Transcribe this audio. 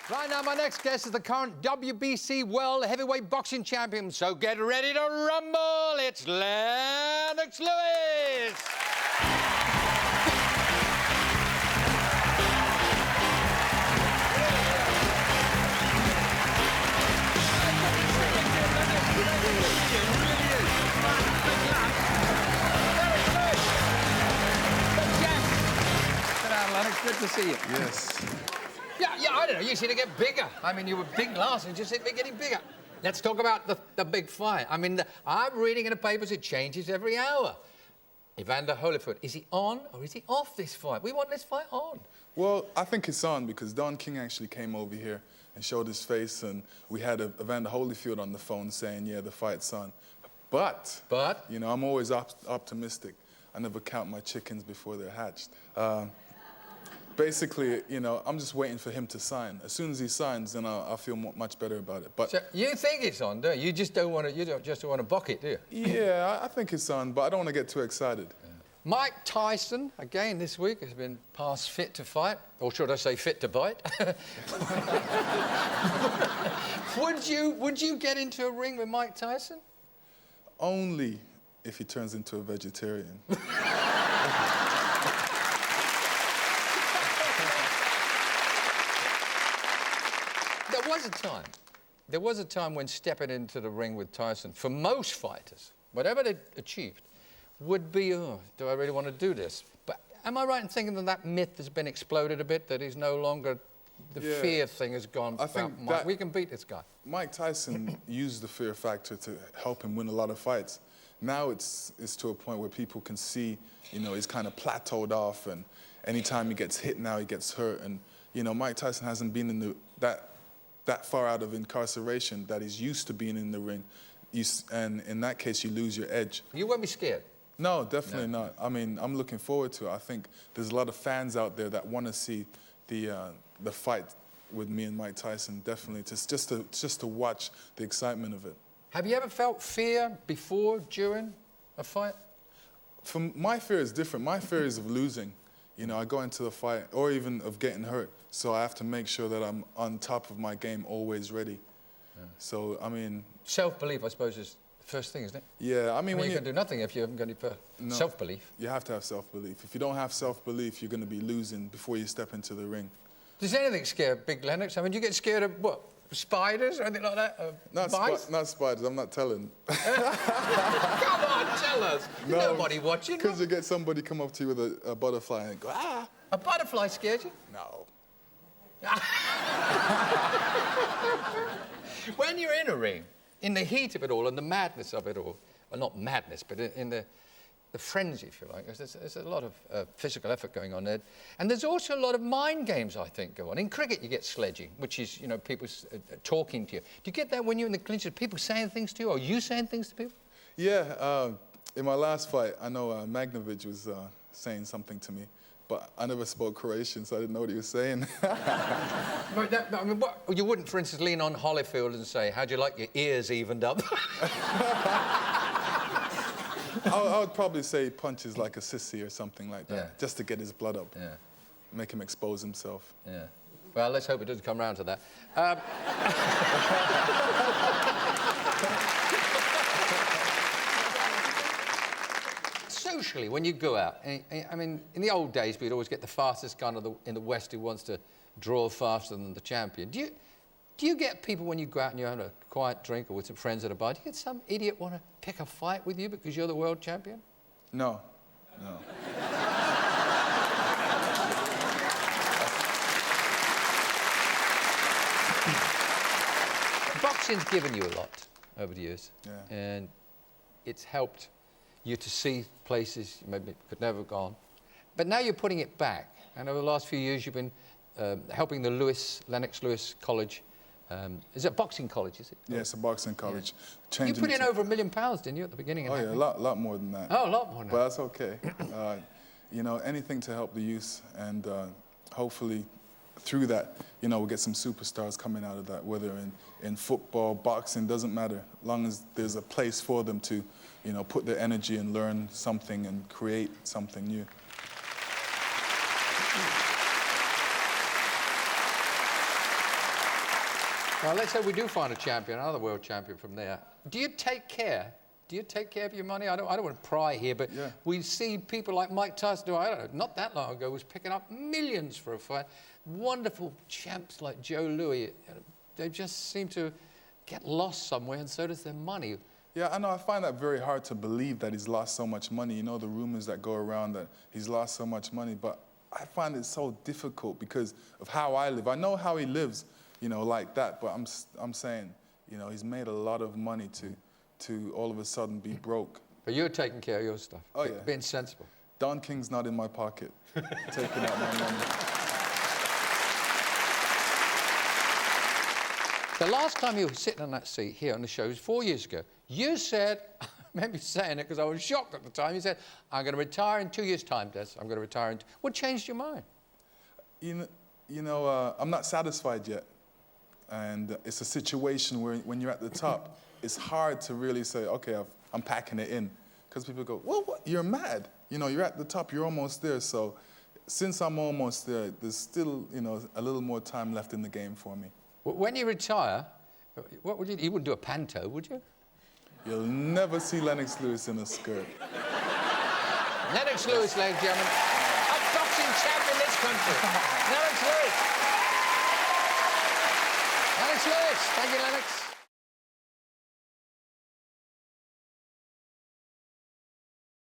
Right now, my next guest is the current WBC World Heavyweight Boxing Champion, so get ready to rumble. It's Lennox Lewis. Sit down, Lennox. Good to see you. Yes. Yeah, I don't know. You seem to get bigger. I mean, you were big last and you just seem to be getting bigger. Let's talk about the big fight. I mean, I'm reading in the papers it changes every hour. Evander Holyfield, is he on or is he off this fight? We want this fight on. Well, I think it's on because Don King actually came over here and showed his face, and we had Evander Holyfield on the phone saying, yeah, the fight's on. But? You know, I'm always optimistic. I never count my chickens before they're hatched. Basically, you know, I'm just waiting for him to sign. As soon as he signs, then I'll feel much better about it. But so you think it's on, don't you? You just don't want to. You don't just want to book it, do you? Yeah, I think it's on, but I don't want to get too excited. Yeah. Mike Tyson, again this week, has been passed fit to fight, or should I say, fit to bite? Would you get into a ring with Mike Tyson? Only if he turns into a vegetarian. There was a time when stepping into the ring with Tyson, for most fighters, whatever they achieved, would be, oh, do I really want to do this? But am I right in thinking that that myth has been exploded a bit, that he's no longer, the fear thing has gone? I think that we can beat this guy. Mike Tyson used the fear factor to help him win a lot of fights. Now it's to a point where people can see, you know, he's kind of plateaued off, and anytime he gets hit now, he gets hurt. And, you know, Mike Tyson hasn't been in that far out of incarceration that he's used to being in the ring. And in that case, you lose your edge. You won't be scared? No, definitely not. I mean, I'm looking forward to it. I think there's a lot of fans out there that want to see the fight with me and Mike Tyson, definitely, just to watch the excitement of it. Have you ever felt fear before, during a fight? My fear is different. My fear is of losing. You know, I go into the fight, or even of getting hurt, so I have to make sure that I'm on top of my game, always ready. Yeah. So, I mean... Self-belief, I suppose, is the first thing, isn't it? Yeah, I mean... you can do nothing if you haven't got any self-belief. You have to have self-belief. If you don't have self-belief, you're going to be losing before you step into the ring. Does anything scare Big Lennox? I mean, do you get scared of, what, spiders or anything like that? Not spiders, I'm not telling. Come on, tell us. No, nobody watching. Because you get somebody come up to you with a butterfly and go, ah. A butterfly scares you? No. When you're in a ring, in the heat of it all and the madness of it all, well, not madness, but in the frenzy, if you like, there's a lot of physical effort going on there. And there's also a lot of mind games, I think, go on. In cricket, you get sledging, which is, you know, people talking to you. Do you get that when you're in the clinch? Are people saying things to you, or you saying things to people? Yeah, in my last fight, I know Magnovich was saying something to me, but I never spoke Croatian, so I didn't know what he was saying. I mean, you wouldn't, for instance, lean on Holyfield and say, how'd you like your ears evened up? I would probably say punches like a sissy or something like that, just to get his blood up, make him expose himself. Yeah. Well, let's hope it doesn't come round to that. Socially, when you go out, I mean, in the old days, we'd always get the fastest gun in the West who wants to draw faster than the champion. Do you get people when you go out and you're having a quiet drink or with some friends at a bar, do you get some idiot want to pick a fight with you because you're the world champion? No. Boxing's given you a lot over the years. Yeah. And it's helped you to see places you maybe could never have gone. But now you're putting it back. And over the last few years, you've been helping the Lennox Lewis College. Is it a boxing college, is it? Yeah, it's a boxing college. Yeah. You put in over £1 million, didn't you, at the beginning? Oh, yeah, a lot more than that. Oh, a lot more than that. But that's okay. You know, anything to help the youth, and hopefully through that, you know, we'll get some superstars coming out of that, whether in football, boxing, doesn't matter, as long as there's a place for them to, you know, put their energy and learn something and create something new. Well, let's say we do find a champion, another world champion from there. Do you take care? Do you take care of your money? I don't want to pry here, but yeah. we see people like Mike Tyson, who, I don't know, not that long ago, was picking up millions for a fight. Wonderful champs like Joe Louis, they just seem to get lost somewhere, and so does their money. Yeah, I know. I find that very hard to believe that he's lost so much money. You know, the rumors that go around that he's lost so much money, but I find it so difficult because of how I live. I know how he lives, you know, like that, but I'm saying, you know, he's made a lot of money to all of a sudden be broke. But you're taking care of your stuff. Oh, yeah. Being sensible. Don King's not in my pocket, taking out my money. The last time you were sitting on that seat here on the show was 4 years ago. You said, I remember saying it because I was shocked at the time, you said, I'm going to retire in 2 years' time, Des. I'm going to retire in... What changed your mind? You know, I'm not satisfied yet. And it's a situation where when you're at the top, it's hard to really say, okay, I'm packing it in. Because people go, well, what? You're mad. You know, you're at the top, you're almost there. So since I'm almost there, there's still, you know, a little more time left in the game for me. When you retire, what would you do? You wouldn't do a panto, would you? You'll never see Lennox Lewis in a skirt. Lennox Lewis, ladies and gentlemen. A boxing champ in this country. Lennox Lewis. Lennox Lewis. Thank you, Lennox.